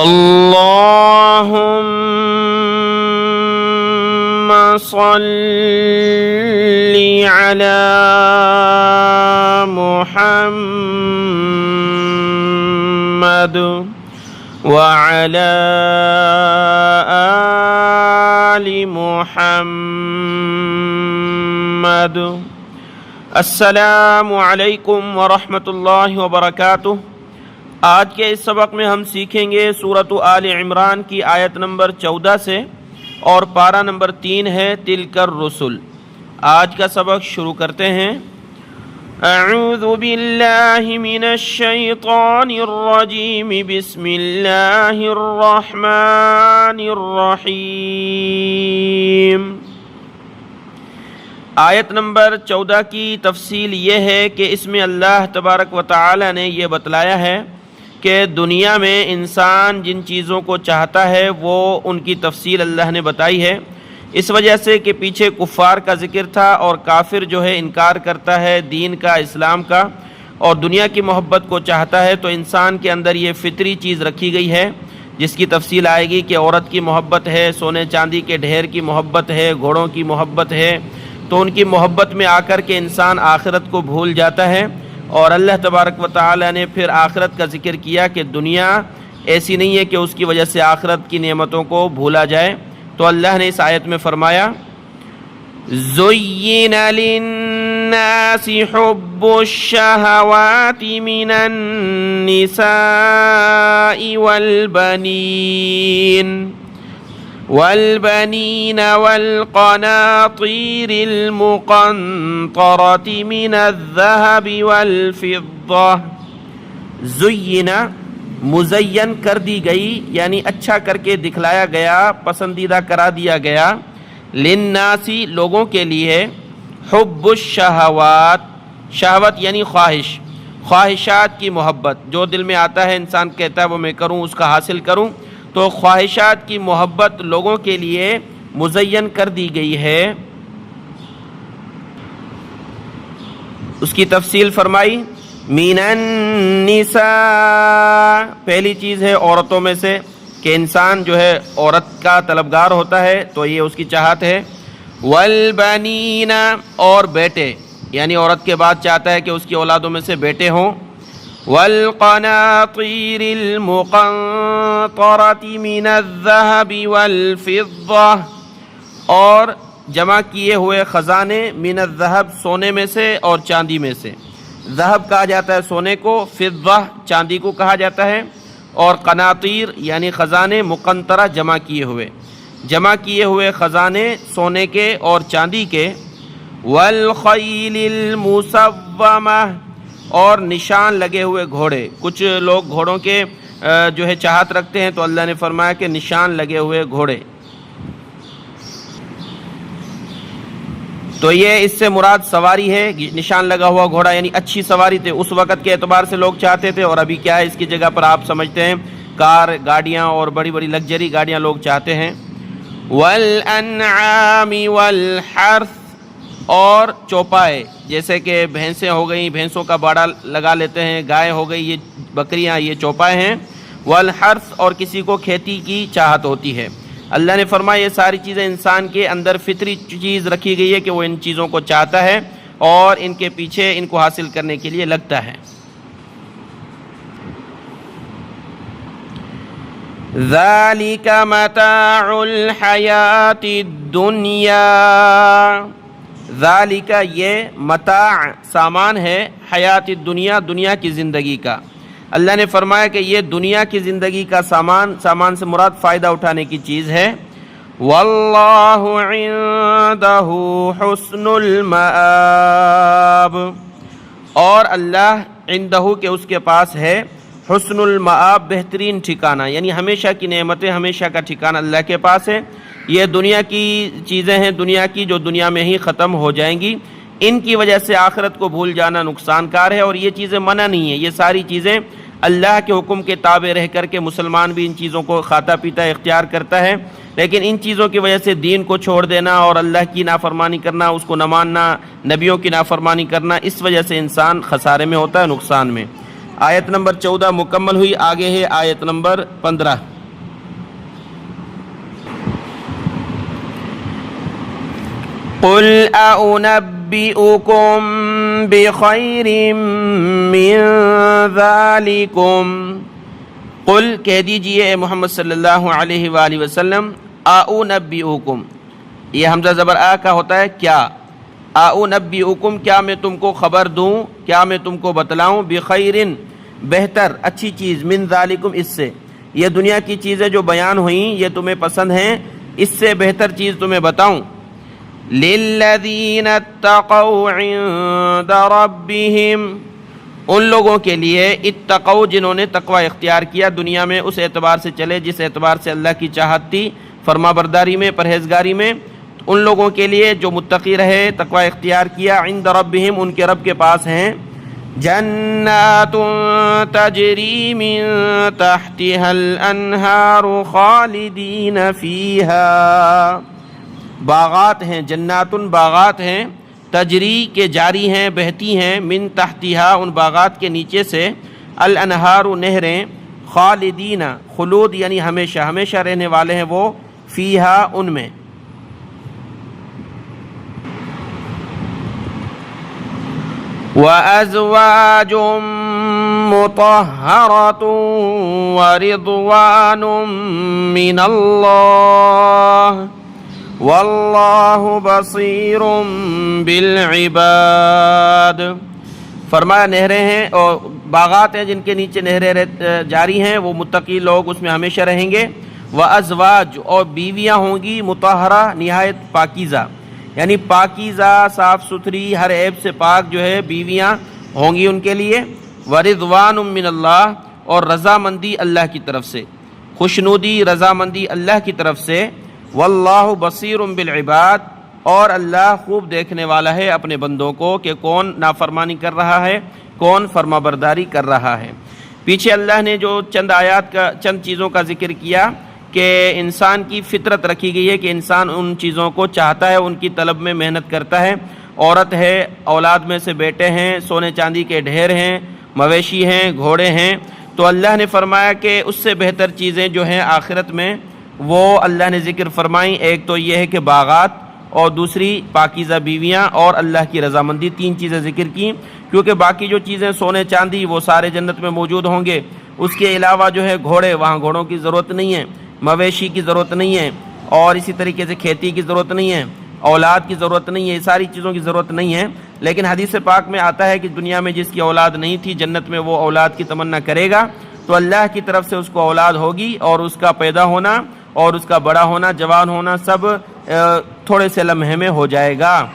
اللهم صل على محمد وعلى آل محمد۔ السلام علیکم ورحمۃ اللہ وبرکاتہ۔ آج کے اس سبق میں ہم سیکھیں گے سورۃ آل عمران کی آیت نمبر 14 سے، اور پارہ نمبر 3 ہے تلک الرسل۔ آج کا سبق شروع کرتے ہیں۔ اعوذ باللہ من الشیطان الرجیم، بسم اللہ الرحمن الرحیم۔ آیت نمبر 14 کی تفصیل یہ ہے کہ اس میں اللہ تبارک و تعالی نے یہ بتلایا ہے کہ دنیا میں انسان جن چیزوں کو چاہتا ہے وہ ان کی تفصیل اللہ نے بتائی ہے، اس وجہ سے کہ پیچھے کفار کا ذکر تھا، اور کافر جو ہے انکار کرتا ہے دین کا، اسلام کا، اور دنیا کی محبت کو چاہتا ہے۔ تو انسان کے اندر یہ فطری چیز رکھی گئی ہے جس کی تفصیل آئے گی کہ عورت کی محبت ہے، سونے چاندی کے ڈھیر کی محبت ہے، گھوڑوں کی محبت ہے۔ تو ان کی محبت میں آ کر کے انسان آخرت کو بھول جاتا ہے، اور اللہ تبارک و تعالی نے پھر آخرت کا ذکر کیا کہ دنیا ایسی نہیں ہے کہ اس کی وجہ سے آخرت کی نعمتوں کو بھولا جائے۔ تو اللہ نے اس آیت میں فرمایا، زُيِّنَ لِلنَّاسِ حُبُّ الشَّهَوَاتِ مِنَ النِّسَاءِ والبنين والقناطير المقنطرة من الذهب والفضة۔ زُيِّنَ مزین کر دی گئی، یعنی اچھا کر کے دکھلایا گیا، پسندیدہ کرا دیا گیا، للناسی لوگوں کے لیے، حب الشہوات، شہوت یعنی خواہش، خواہشات کی محبت، جو دل میں آتا ہے انسان کہتا ہے وہ میں کروں، اس کا حاصل کروں۔ تو خواہشات کی محبت لوگوں کے لیے مزین کر دی گئی ہے۔ اس کی تفصیل فرمائی، من النساء، پہلی چیز ہے عورتوں میں سے کہ انسان جو ہے عورت کا طلبگار ہوتا ہے، تو یہ اس کی چاہت ہے۔ والبنین، اور بیٹے، یعنی عورت کے بعد چاہتا ہے کہ اس کی اولادوں میں سے بیٹے ہوں۔ والقناطیر المقنطرة من الذهب والفضة، اور جمع کیے ہوئے خزانے، من الذهب سونے میں سے اور چاندی میں سے۔ ذہب کہا جاتا ہے سونے کو، فضہ چاندی کو کہا جاتا ہے، اور قناطیر یعنی خزانے، مقنطرہ جمع کیے ہوئے خزانے سونے کے اور چاندی کے۔ والخیل المسومہ، اور نشان لگے ہوئے گھوڑے، کچھ لوگ گھوڑوں کے جو ہے چاہت رکھتے ہیں، تو اللہ نے فرمایا کہ نشان لگے ہوئے گھوڑے۔ تو یہ اس سے مراد سواری ہے، نشان لگا ہوا گھوڑا یعنی اچھی سواری تھے اس وقت کے اعتبار سے لوگ چاہتے تھے، اور ابھی کیا ہے اس کی جگہ پر آپ سمجھتے ہیں کار، گاڑیاں اور بڑی بڑی لگژری گاڑیاں لوگ چاہتے ہیں۔ والانعام والحرث، اور چوپائے، جیسے کہ بھینسیں ہو گئیں، بھینسوں کا باڑا لگا لیتے ہیں، گائے ہو گئی، یہ بکریاں، یہ چوپائے ہیں۔ والحرث، اور کسی کو کھیتی کی چاہت ہوتی ہے۔ اللہ نے فرمایا یہ ساری چیزیں انسان کے اندر فطری چیز رکھی گئی ہے کہ وہ ان چیزوں کو چاہتا ہے اور ان کے پیچھے ان کو حاصل کرنے کے لیے لگتا ہے۔ ذَلِكَ مَتَاعُ الْحَيَاةِ الدُّنْيَا، ذَلِكَ یہ متاع سامان ہے، حیات الدنیا دنیا کی زندگی کا۔ اللہ نے فرمایا کہ یہ دنیا کی زندگی کا سامان سے مراد فائدہ اٹھانے کی چیز ہے۔ واللہ عندہ حسن المآب، اور اللہ عندہ کے اس کے پاس ہے حسن المآب، بہترین ٹھکانہ، یعنی ہمیشہ کی نعمتیں، ہمیشہ کا ٹھکانہ اللہ کے پاس ہے۔ یہ دنیا کی چیزیں ہیں، دنیا کی جو دنیا میں ہی ختم ہو جائیں گی، ان کی وجہ سے آخرت کو بھول جانا نقصان کار ہے، اور یہ چیزیں منع نہیں ہیں، یہ ساری چیزیں اللہ کے حکم کے تابع رہ کر کے مسلمان بھی ان چیزوں کو کھاتا پیتا اختیار کرتا ہے، لیکن ان چیزوں کی وجہ سے دین کو چھوڑ دینا اور اللہ کی نافرمانی کرنا، اس کو نہ ماننا، نبیوں کی نافرمانی کرنا، اس وجہ سے انسان خسارے میں ہوتا ہے، نقصان میں۔ آیت نمبر 14 مکمل ہوئی، آگے ہے آیت نمبر 15۔ قل أنبئكم بخير من ذلكم، قل کہہ دیجئے اے محمد صلی اللہ علیہ وآلہ وسلم، أنبئكم، یہ حمزہ زبر آ کا ہوتا ہے کیا، أنبئكم کیا میں تم کو خبر دوں، کیا میں تم کو بتلاؤں، بخیر بہتر اچھی چیز، من ذالکم اس سے، یہ دنیا کی چیزیں جو بیان ہوئیں یہ تمہیں پسند ہیں، اس سے بہتر چیز تمہیں بتاؤں، للذین اتقوا عند ربهم، ان لوگوں کے لیے اتقوا جنہوں نے تقوی اختیار کیا دنیا میں، اس اعتبار سے چلے جس اعتبار سے اللہ کی چاہت تھی، فرما برداری میں، پرہیزگاری میں، ان لوگوں کے لیے جو متقی رہے، تقوی اختیار کیا، عند ربهم ان کے رب کے پاس ہیں، جنات تجری من تحتها الانہار خالدین فیہا، باغات ہیں، جنات باغات ہیں، تجری کے جاری ہیں، بہتی ہیں، من تحتها ان باغات کے نیچے سے، الانہار نہریں، خالدین خلود یعنی ہمیشہ ہمیشہ رہنے والے ہیں وہ، فیہا ان میں، وَأَزْوَاجٌ مُطَهَّرَةٌ وَرِضْوَانٌ مِّنَ اللَّهِ وَاللَّهُ بَصِيرٌ بِالْعِبَادِ، فرمایا نہریں ہیں اور باغات ہیں جن کے نیچے نہریں جاری ہیں، وہ متقی لوگ اس میں ہمیشہ رہیں گے، وَأَزْوَاج اور بیویاں ہوں گی، مطہرہ نہایت پاکیزہ، یعنی پاکیزہ صاف ستھری ہر عیب سے پاک جو ہے بیویاں ہوں گی ان کے لیے، ورضوان من اللہ اور رضامندی اللہ کی طرف سے، خوشنودی رضامندی اللہ کی طرف سے، واللہ بصیر بالعباد اور اللہ خوب دیکھنے والا ہے اپنے بندوں کو کہ کون نافرمانی کر رہا ہے، کون فرما برداری کر رہا ہے۔ پیچھے اللہ نے جو چند آیات کا چند چیزوں کا ذکر کیا کہ انسان کی فطرت رکھی گئی ہے کہ انسان ان چیزوں کو چاہتا ہے، ان کی طلب میں محنت کرتا ہے، عورت ہے، اولاد میں سے بیٹے ہیں، سونے چاندی کے ڈھیر ہیں، مویشی ہیں، گھوڑے ہیں، تو اللہ نے فرمایا کہ اس سے بہتر چیزیں جو ہیں آخرت میں وہ اللہ نے ذکر فرمائیں، ایک تو یہ ہے کہ باغات اور دوسری پاکیزہ بیویاں اور اللہ کی رضامندی، تین چیزیں ذکر کی، کیونکہ باقی جو چیزیں سونے چاندی وہ سارے جنت میں موجود ہوں گے، اس کے علاوہ جو ہے گھوڑے، وہاں گھوڑوں کی ضرورت نہیں ہے، مویشی کی ضرورت نہیں ہے، اور اسی طریقے سے کھیتی کی ضرورت نہیں ہے، اولاد کی ضرورت نہیں ہے، یہ ساری چیزوں کی ضرورت نہیں ہے، لیکن حدیث پاک میں آتا ہے کہ دنیا میں جس کی اولاد نہیں تھی جنت میں وہ اولاد کی تمنا کرے گا تو اللہ کی طرف سے اس کو اولاد ہوگی، اور اس کا پیدا ہونا اور اس کا بڑا ہونا، جوان ہونا سب تھوڑے سے لمحے میں ہو جائے گا۔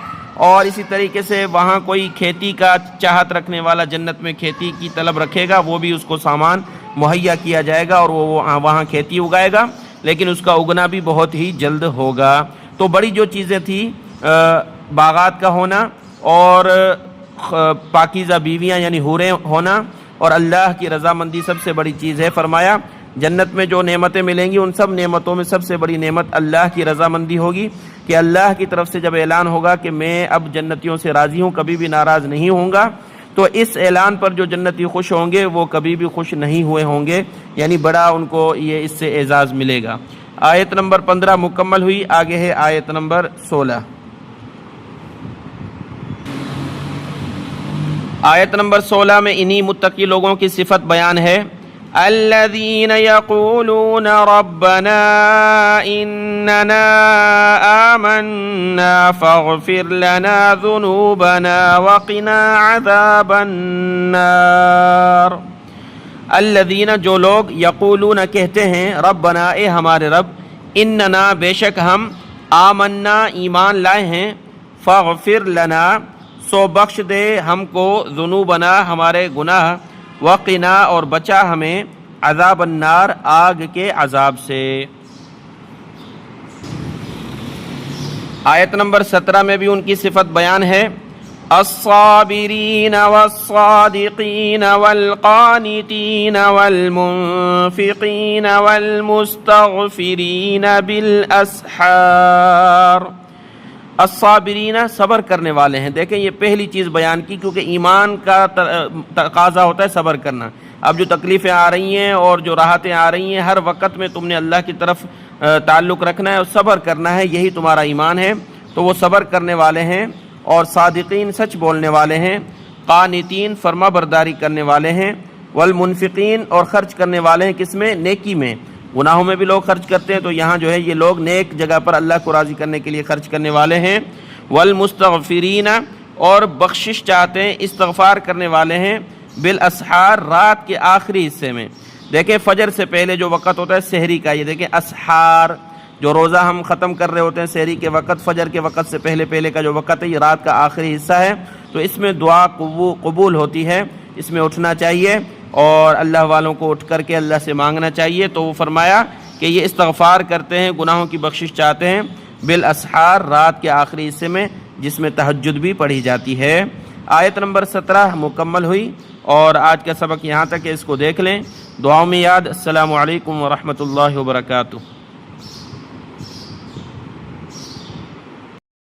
اور اسی طریقے سے وہاں کوئی کھیتی کا چاہت رکھنے والا جنت میں کھیتی کی طلب رکھے گا، وہ بھی اس کو سامان مہیا کیا جائے گا اور وہ وہاں کھیتی اگائے گا، لیکن اس کا اگنا بھی بہت ہی جلد ہوگا۔ تو بڑی جو چیزیں تھیں باغات کا ہونا اور پاکیزہ بیویاں یعنی حوریں ہونا اور اللہ کی رضامندی سب سے بڑی چیز ہے۔ فرمایا جنت میں جو نعمتیں ملیں گی ان سب نعمتوں میں سب سے بڑی نعمت اللہ کی رضامندی ہوگی، کہ اللہ کی طرف سے جب اعلان ہوگا کہ میں اب جنتیوں سے راضی ہوں، کبھی بھی ناراض نہیں ہوں گا، تو اس اعلان پر جو جنتی خوش ہوں گے وہ کبھی بھی خوش نہیں ہوئے ہوں گے، یعنی بڑا ان کو یہ اس سے اعزاز ملے گا۔ آیت نمبر 15 مکمل ہوئی، آگے ہے آیت نمبر 16۔ آیت نمبر 16 میں انہی متقی لوگوں کی صفت بیان ہے، الذین یقولون ربنا اننا آمنا فاغفر لنا ذنوبنا وقنا عذاب النار، الذین جو لوگ یقولون کہتے ہیں، ربنا اے ہمارے رب، اننا بے شک ہم، آمنا ایمان لائے ہیں، فاغفر لنا سو بخش دے ہم کو، ذنوبنا ہمارے گناہ، وقنا اور بچا ہمیں، عذاب النار آگ کے عذاب سے۔ آیت نمبر 17 میں بھی ان کی صفت بیان ہے، الصابرین والصادقین والقانتین والمنفقین والمستغفرین بالاسحار، الصابرین صبر کرنے والے ہیں۔ دیکھیں یہ پہلی چیز بیان کی، کیونکہ ایمان کا تقاضا ہوتا ہے صبر کرنا۔ اب جو تکلیفیں آ رہی ہیں اور جو راحتیں آ رہی ہیں، ہر وقت میں تم نے اللہ کی طرف تعلق رکھنا ہے اور صبر کرنا ہے، یہی تمہارا ایمان ہے۔ تو وہ صبر کرنے والے ہیں، اور صادقین سچ بولنے والے ہیں، قانتین فرما برداری کرنے والے ہیں، والمنفقین اور خرچ کرنے والے ہیں کس میں؟ نیکی میں۔ گناہوں میں بھی لوگ خرچ کرتے ہیں، تو یہاں جو ہے یہ لوگ نیک جگہ پر اللہ کو راضی کرنے کے لیے خرچ کرنے والے ہیں۔ والمستغفرین اور بخشش چاہتے ہیں، استغفار کرنے والے ہیں، بالاسحار رات کے آخری حصے میں۔ دیکھیں فجر سے پہلے جو وقت ہوتا ہے سحری کا، یہ دیکھیں اسحار، جو روزہ ہم ختم کر رہے ہوتے ہیں سحری کے وقت، فجر کے وقت سے پہلے کا جو وقت ہے، یہ رات کا آخری حصہ ہے، تو اس میں دعا قبول ہوتی ہے، اس میں اٹھنا چاہیے اور اللہ والوں کو اٹھ کر کے اللہ سے مانگنا چاہیے۔ تو وہ فرمایا کہ یہ استغفار کرتے ہیں، گناہوں کی بخشش چاہتے ہیں، بالاسحار رات کے آخری حصے میں، جس میں تہجد بھی پڑھی جاتی ہے۔ آیت نمبر 17 مکمل ہوئی، اور آج کا سبق یہاں تک ہے، اس کو دیکھ لیں، دعاؤں میں یاد۔ السلام علیکم ورحمۃ اللہ وبرکاتہ۔